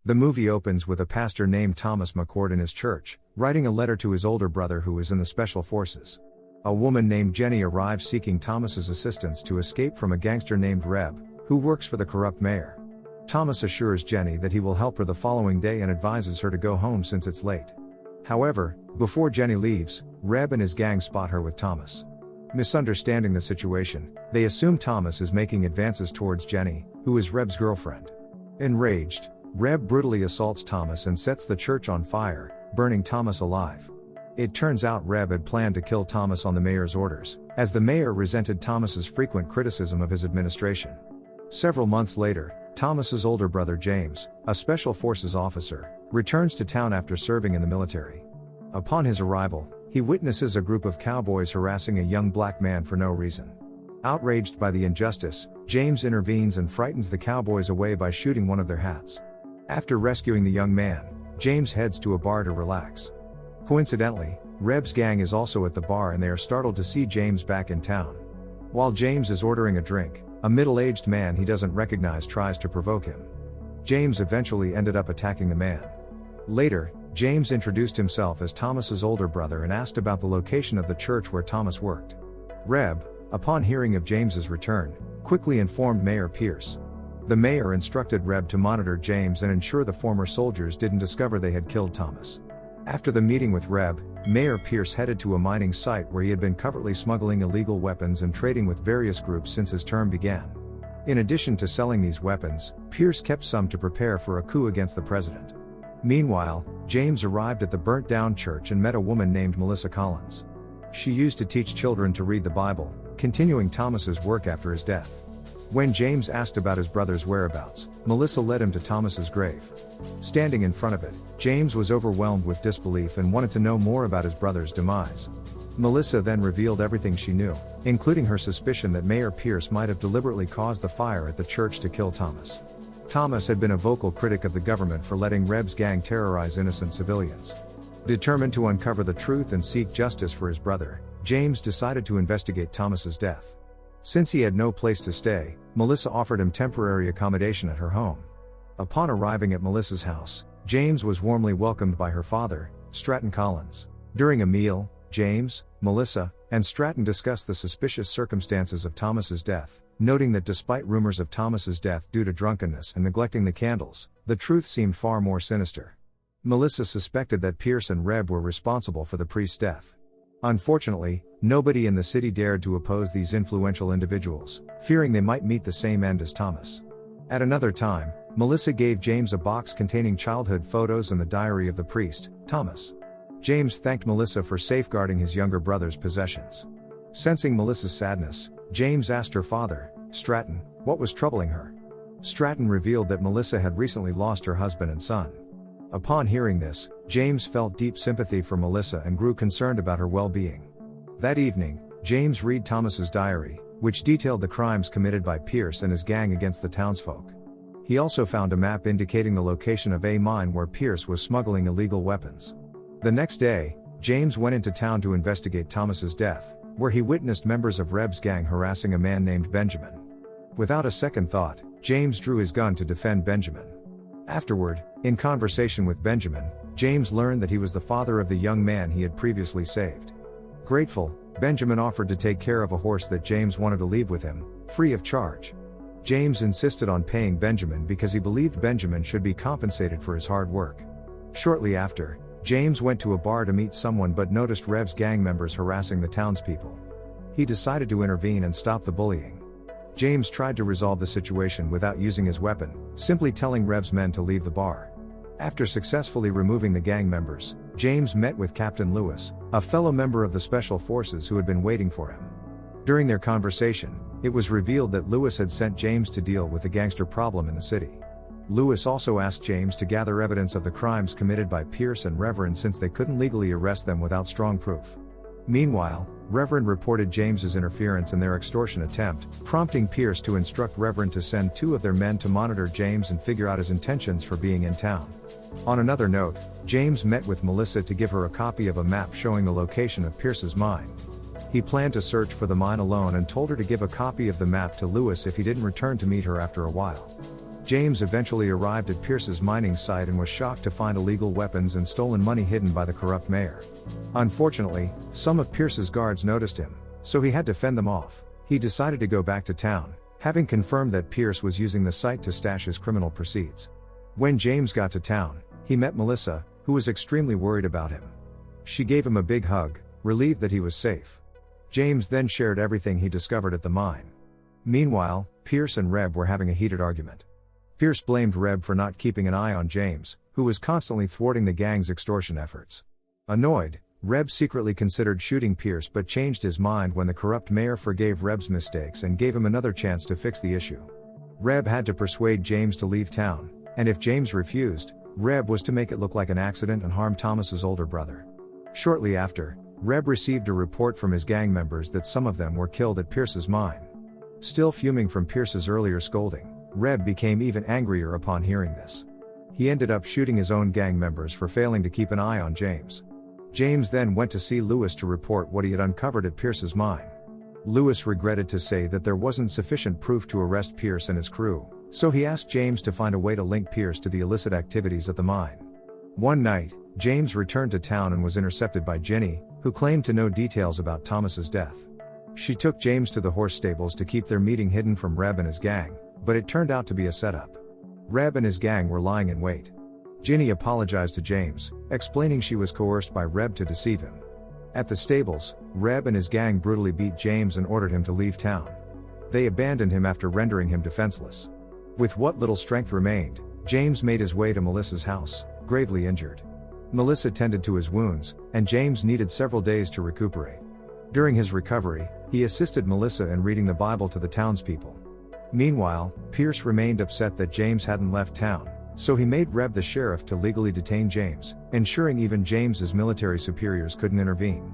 The movie opens with a pastor named Thomas McCord in his church, writing a letter to his older brother who is in the Special Forces. A woman named Jenny arrives seeking Thomas's assistance to escape from a gangster named Reb, who works for the corrupt mayor. Thomas assures Jenny that he will help her the following day and advises her to go home since it's late. However, before Jenny leaves, Reb and his gang spot her with Thomas. Misunderstanding the situation, they assume Thomas is making advances towards Jenny, who is Reb's girlfriend. Enraged, Reb brutally assaults Thomas and sets the church on fire, burning Thomas alive. It turns out Reb had planned to kill Thomas on the mayor's orders, as the mayor resented Thomas's frequent criticism of his administration. Several months later, Thomas's older brother James, a Special Forces officer, returns to town after serving in the military. Upon his arrival, he witnesses a group of cowboys harassing a young black man for no reason. Outraged by the injustice, James intervenes and frightens the cowboys away by shooting one of their hats. After rescuing the young man, James heads to a bar to relax. Coincidentally, Reb's gang is also at the bar and they are startled to see James back in town. While James is ordering a drink, a middle-aged man he doesn't recognize tries to provoke him. James eventually ended up attacking the man. Later, James introduced himself as Thomas's older brother and asked about the location of the church where Thomas worked. Reb, upon hearing of James's return, quickly informed Mayor Pierce. The mayor instructed Reb to monitor James and ensure the former soldiers didn't discover they had killed Thomas. After the meeting with Reb, Mayor Pierce headed to a mining site where he had been covertly smuggling illegal weapons and trading with various groups since his term began. In addition to selling these weapons, Pierce kept some to prepare for a coup against the president. Meanwhile, James arrived at the burnt-down church and met a woman named Melissa Collins. She used to teach children to read the Bible, continuing Thomas's work after his death. When James asked about his brother's whereabouts, Melissa led him to Thomas's grave. Standing in front of it, James was overwhelmed with disbelief and wanted to know more about his brother's demise. Melissa then revealed everything she knew, including her suspicion that Mayor Pierce might have deliberately caused the fire at the church to kill Thomas. Thomas had been a vocal critic of the government for letting Reb's gang terrorize innocent civilians. Determined to uncover the truth and seek justice for his brother, James decided to investigate Thomas's death. Since he had no place to stay, Melissa offered him temporary accommodation at her home. Upon arriving at Melissa's house, James was warmly welcomed by her father, Stratton Collins. During a meal, James, Melissa, and Stratton discussed the suspicious circumstances of Thomas's death, noting that despite rumors of Thomas's death due to drunkenness and neglecting the candles, the truth seemed far more sinister. Melissa suspected that Pierce and Reb were responsible for the priest's death. Unfortunately, nobody in the city dared to oppose these influential individuals, fearing they might meet the same end as Thomas. At another time, Melissa gave James a box containing childhood photos and the diary of the priest, Thomas. James thanked Melissa for safeguarding his younger brother's possessions. Sensing Melissa's sadness, James asked her father, Stratton, what was troubling her. Stratton revealed that Melissa had recently lost her husband and son. Upon hearing this, James felt deep sympathy for Melissa and grew concerned about her well-being. That evening, James read Thomas's diary, which detailed the crimes committed by Pierce and his gang against the townsfolk. He also found a map indicating the location of a mine where Pierce was smuggling illegal weapons. The next day, James went into town to investigate Thomas's death, where he witnessed members of Reb's gang harassing a man named Benjamin. Without a second thought, James drew his gun to defend Benjamin. Afterward, in conversation with Benjamin, James learned that he was the father of the young man he had previously saved. Grateful, Benjamin offered to take care of a horse that James wanted to leave with him, free of charge. James insisted on paying Benjamin because he believed Benjamin should be compensated for his hard work. Shortly after, James went to a bar to meet someone but noticed Reb's gang members harassing the townspeople. He decided to intervene and stop the bullying. James tried to resolve the situation without using his weapon, simply telling Reb's men to leave the bar. After successfully removing the gang members, James met with Captain Lewis, a fellow member of the Special Forces who had been waiting for him. During their conversation, it was revealed that Lewis had sent James to deal with the gangster problem in the city. Lewis also asked James to gather evidence of the crimes committed by Pierce and Reverend since they couldn't legally arrest them without strong proof. Meanwhile, Reverend reported James's interference in their extortion attempt, prompting Pierce to instruct Reverend to send 2 of their men to monitor James and figure out his intentions for being in town. On another note, James met with Melissa to give her a copy of a map showing the location of Pierce's mine. He planned to search for the mine alone and told her to give a copy of the map to Lewis if he didn't return to meet her after a while. James eventually arrived at Pierce's mining site and was shocked to find illegal weapons and stolen money hidden by the corrupt mayor. Unfortunately, some of Pierce's guards noticed him, so he had to fend them off. He decided to go back to town, having confirmed that Pierce was using the site to stash his criminal proceeds. When James got to town, he met Melissa, who was extremely worried about him. She gave him a big hug, relieved that he was safe. James then shared everything he discovered at the mine. Meanwhile, Pierce and Reb were having a heated argument. Pierce blamed Reb for not keeping an eye on James, who was constantly thwarting the gang's extortion efforts. Annoyed, Reb secretly considered shooting Pierce but changed his mind when the corrupt mayor forgave Reb's mistakes and gave him another chance to fix the issue. Reb had to persuade James to leave town, and if James refused, Reb was to make it look like an accident and harm Thomas's older brother. Shortly after, Reb received a report from his gang members that some of them were killed at Pierce's mine. Still fuming from Pierce's earlier scolding, Reb became even angrier upon hearing this. He ended up shooting his own gang members for failing to keep an eye on James. James then went to see Lewis to report what he had uncovered at Pierce's mine. Lewis regretted to say that there wasn't sufficient proof to arrest Pierce and his crew, so he asked James to find a way to link Pierce to the illicit activities at the mine. One night, James returned to town and was intercepted by Jenny, who claimed to know details about Thomas's death. She took James to the horse stables to keep their meeting hidden from Reb and his gang, but it turned out to be a setup. Reb and his gang were lying in wait. Jenny apologized to James, explaining she was coerced by Reb to deceive him. At the stables, Reb and his gang brutally beat James and ordered him to leave town. They abandoned him after rendering him defenseless. With what little strength remained, James made his way to Melissa's house, gravely injured. Melissa tended to his wounds, and James needed several days to recuperate. During his recovery, he assisted Melissa in reading the Bible to the townspeople. Meanwhile, Pierce remained upset that James hadn't left town, so he made Reb the sheriff to legally detain James, ensuring even James's military superiors couldn't intervene.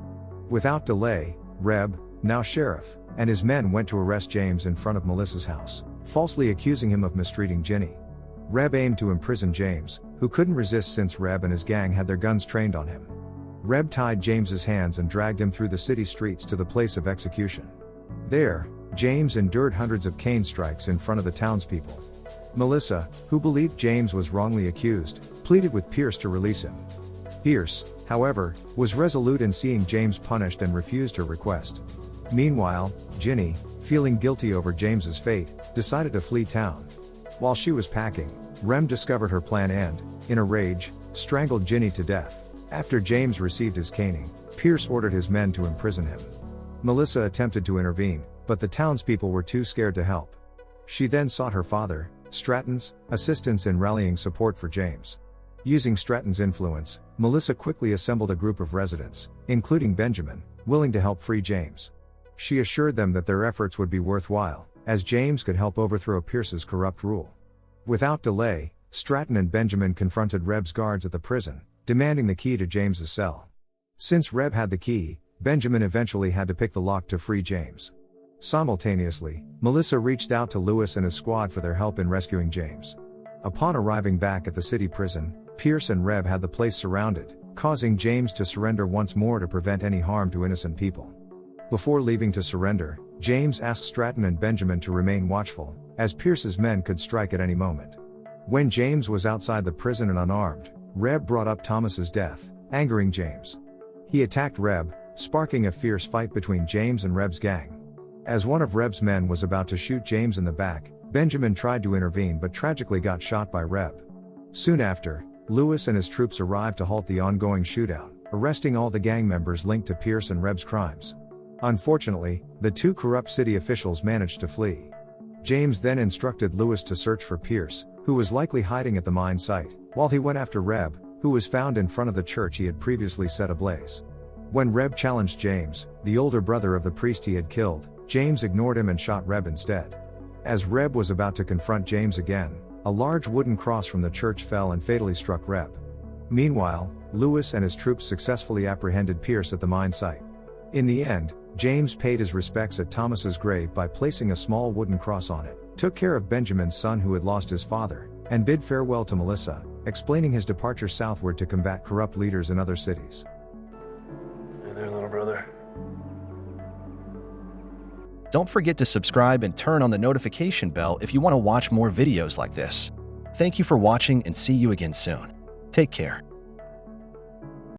Without delay, Reb, now sheriff, and his men went to arrest James in front of Melissa's house, falsely accusing him of mistreating Jenny. Reb aimed to imprison James, who couldn't resist since Reb and his gang had their guns trained on him. Reb tied James's hands and dragged him through the city streets to the place of execution. There, James endured hundreds of cane strikes in front of the townspeople. Melissa, who believed James was wrongly accused, pleaded with Pierce to release him. Pierce, however, was resolute in seeing James punished and refused her request. Meanwhile, Jenny, feeling guilty over James's fate, decided to flee town. While she was packing, Rem discovered her plan and, in a rage, strangled Jenny to death. After James received his caning, Pierce ordered his men to imprison him. Melissa attempted to intervene, but the townspeople were too scared to help. She then sought her father, Stratton's, assistance in rallying support for James. Using Stratton's influence, Melissa quickly assembled a group of residents, including Benjamin, willing to help free James. She assured them that their efforts would be worthwhile, as James could help overthrow Pierce's corrupt rule. Without delay, Stratton and Benjamin confronted Reb's guards at the prison, demanding the key to James's cell. Since Reb had the key, Benjamin eventually had to pick the lock to free James. Simultaneously, Melissa reached out to Lewis and his squad for their help in rescuing James. Upon arriving back at the city prison, Pierce and Reb had the place surrounded, causing James to surrender once more to prevent any harm to innocent people. Before leaving to surrender, James asked Stratton and Benjamin to remain watchful, as Pierce's men could strike at any moment. When James was outside the prison and unarmed, Reb brought up Thomas's death, angering James. He attacked Reb, sparking a fierce fight between James and Reb's gang. As one of Reb's men was about to shoot James in the back, Benjamin tried to intervene but tragically got shot by Reb. Soon after, Lewis and his troops arrived to halt the ongoing shootout, arresting all the gang members linked to Pierce and Reb's crimes. Unfortunately, the two corrupt city officials managed to flee. James then instructed Lewis to search for Pierce, who was likely hiding at the mine site, while he went after Reb, who was found in front of the church he had previously set ablaze. When Reb challenged James, the older brother of the priest he had killed, James ignored him and shot Reb instead. As Reb was about to confront James again, a large wooden cross from the church fell and fatally struck Reb. Meanwhile, Lewis and his troops successfully apprehended Pierce at the mine site. In the end, James paid his respects at Thomas's grave by placing a small wooden cross on it, took care of Benjamin's son who had lost his father, and bid farewell to Melissa, explaining his departure southward to combat corrupt leaders in other cities. Hey there, little brother. Don't forget to subscribe and turn on the notification bell if you want to watch more videos like this. Thank you for watching and see you again soon. Take care.